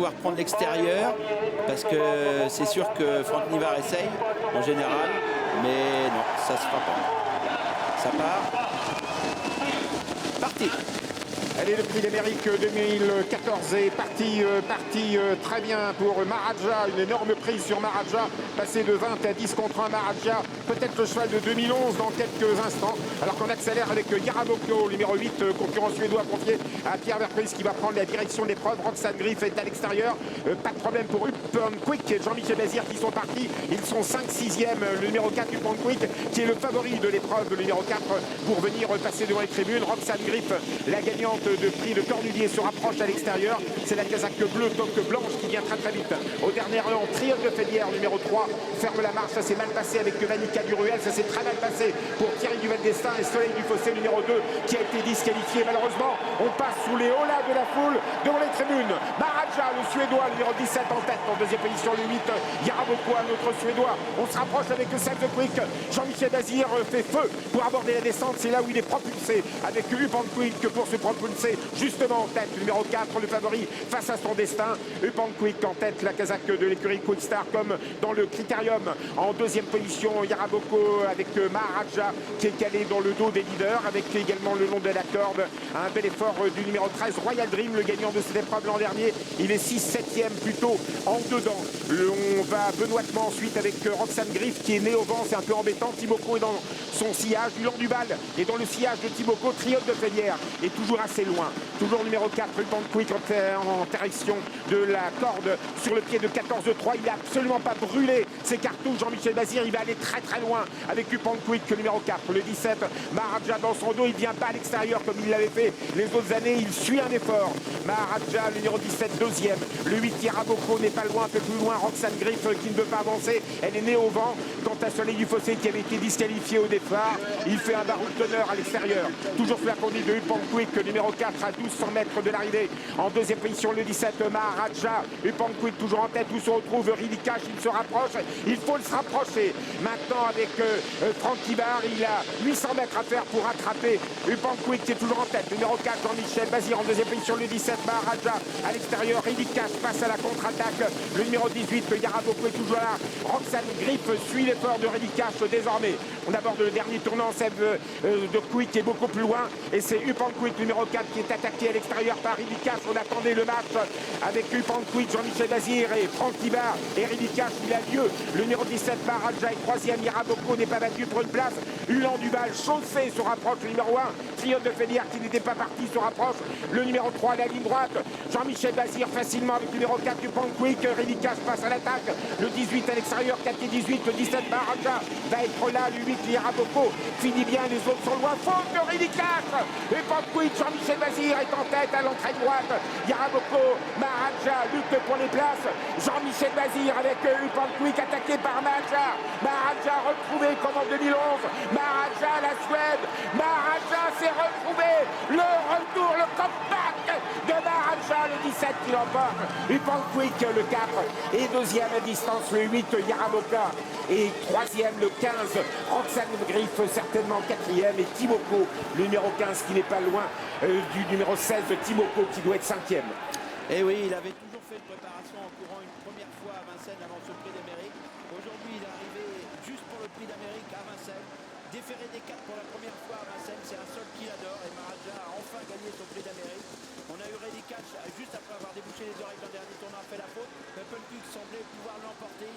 pouvoir prendre l'extérieur, parce que c'est sûr que Franck Nivard essaye, en général, mais non, ça se fera pas. Ça part. Parti. Allez, le prix d'Amérique 2014 est parti très bien pour Maharaja. Une énorme prise sur Maharaja, passé de 20 à 10 contre 1 Maharaja. Peut-être le cheval de 2011 dans quelques instants. Alors qu'on accélère avec Yaraboko, numéro 8, concurrent suédois confié à Pierre Verpris qui va prendre la direction de l'épreuve. Roxane Griff est à l'extérieur. Pas de problème pour Upon Quick et Jean-Michel Bazir qui sont partis. Ils sont 5-6e. Le numéro 4, Upon Quick, qui est le favori de l'épreuve, le numéro 4, pour venir passer devant les tribunes. Roxane Griff, la gagnante de prix de Cornulier, se rapproche à l'extérieur. C'est la casaque bleue, toque blanche qui vient très très vite. Au dernier rang, Triomphe de Félière, numéro 3, ferme la marche. Ça s'est mal passé avec Vanica Duruel. Ça s'est très mal passé pour Thierry Duval d'Estaing et Soleil du Fossé, numéro 2, qui a été disqualifié. Malheureusement, on passe sous les holas de la foule devant les tribunes. Maharaja, le Suédois, numéro 17 en tête. En deuxième position, le 8, Yaraboko, un autre Suédois. On se rapproche avec le sac de Quick. Jean-Michel Bazir fait feu pour aborder la descente. C'est là où il est propulsé avec Upon Quick pour se propulser justement en tête. Numéro 4, le favori face à son destin. Upon Quick en tête, la casaque de l'écurie Quickstar comme dans le critérium. En deuxième position, Yaraboko avec Maharaja qui est calé dans le dos des leaders, avec également le long de la corde un bel effort du numéro 13, Royal Dream, le gagnant de cette épreuve l'an dernier. Il est 6-7e plutôt en dedans. On va benoîtement ensuite avec Roxane Griff qui est né au vent, c'est un peu embêtant. Timoko est dans son sillage, Dulan Duval est dans le sillage de Timoko. Triomphe de Félière est toujours assez loin. Toujours numéro 4, Upon Quick en direction de la corde sur le pied de 14-3. Il n'a absolument pas brûlé ses cartouches. Jean-Michel Bazir, il va aller très très loin avec Upon Quick, numéro 4. Le 17, Maharaja dans son dos, il vient pas à l'extérieur comme il l'avait fait les autres années. Il suit un effort. Maharaja, le numéro 17, deuxième. Le 8, Yaraboko n'est pas loin, un peu plus loin. Roxane Griff qui ne veut pas avancer. Elle est née au vent. Quant à Soleil du Fossé qui avait été disqualifié au départ, il fait un barreau de teneur à l'extérieur. Toujours sous la conduite de Upon Quick, numéro 4 à 1200 mètres de l'arrivée. En deuxième position, le 17, Maharaja. Upon Quick toujours en tête où se retrouve Ridikash. Il se rapproche. Il faut se rapprocher. Maintenant avec Franck Nivard, il a 800 mètres à faire pour rattraper Upon Quick qui est toujours en tête. Numéro 4, Jean-Michel Bazir en deuxième position, le 17, Maharaja à l'extérieur. Ridikash passe à la contre-attaque. Le numéro 18, Yaraboko est toujours là. Roxane Griff suit l'effort de Ridikash désormais. On aborde le dernier tournant, celle de Quick qui est beaucoup plus loin. Et c'est Upon Quick, numéro 4, qui est attaqué à l'extérieur par Ridikash. On attendait le match avec Upon Quick, Jean-Michel Bazir et Franck Nivard. Et Ridikash, il a lieu. Le numéro 17, Maharaja est troisième. Yaraboko n'est pas battu pour une place. Ulan Duval, chaussé, se rapproche. Le numéro 1, Triomphe de Félière qui n'était pas parti, se rapproche. Le numéro 3, la ligne droite. Jean-Michel Bazir facilement avec le numéro 4, Upon Quick. Ridikash passe à l'attaque. Le 18 à l'extérieur, 4 et 18. Le 17, Maharaja va être là. Le 8, Yaraboko finit bien. Les autres sont loin. Faute de Ridikash. Upon Quick, Jean-Michel Bazir est en tête à l'entrée droite. Yaraboko, Maharaja lutte pour les places. Jean-Michel Bazir avec Upon Quick attaqué par Maharaja. Maharaja retrouvé comme en 2011. Maharaja, la Suède. Maharaja s'est retrouvé. Le retour, le comeback de Maharaja, le 17 qui l'emporte. Upon Quick, le 4. Et deuxième à distance, le 8, Yaraboka. Et troisième, le 15, Roxane Griff, certainement quatrième. Et Timoko, le numéro 15 qui n'est pas loin du numéro 16, Timoko qui doit être cinquième. Et oui, il avait toujours fait une préparation en courant une première fois à Vincennes avant ce prix d'Amérique. Aujourd'hui, il est arrivé juste pour le prix d'Amérique à Vincennes. Déféré des 4 pour la première fois à Vincennes, c'est un seul qui l'adore. Et Maharaja a enfin gagné son prix d'Amérique. On a eu Ridikash juste après avoir débouché les oreilles dans le dernier tournant, a fait la faute. Upon Quick semblait pouvoir l'emporter.